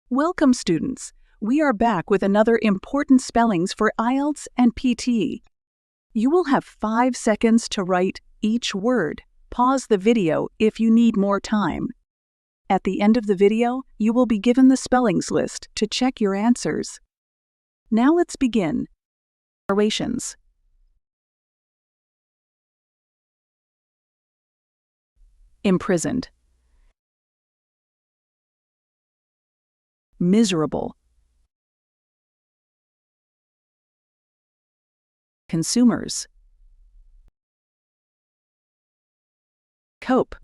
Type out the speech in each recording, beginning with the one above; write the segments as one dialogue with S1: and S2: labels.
S1: Welcome, students. We are back with another important spellings for IELTS and PTE. You will have 5 seconds to write each word. Pause the video if you need more time. At the end of the video, you will be given the spellings list to check your answers. Now let's begin. Narrations. Imprisoned. Miserable. Consumers. Cope.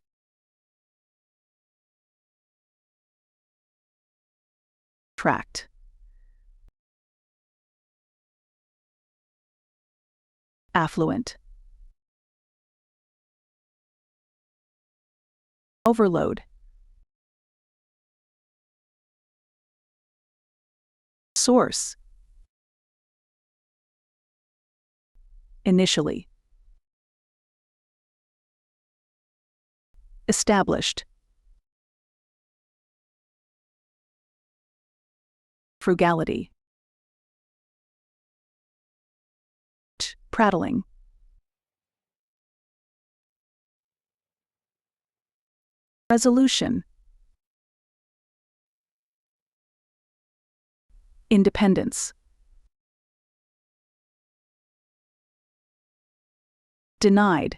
S1: Tract. Affluent. Overload. Source. Initially. Established. Frugality. Prattling. Resolution. Independence. Denied.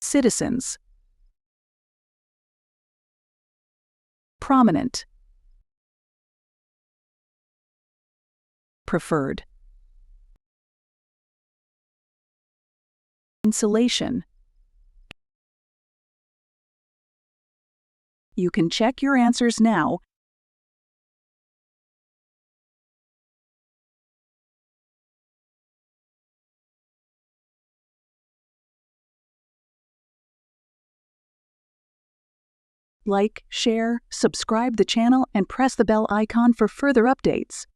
S1: Citizens. Prominent. Preferred. Insulation. You can check your answers now. Like, share, subscribe the channel, and press the bell icon for further updates.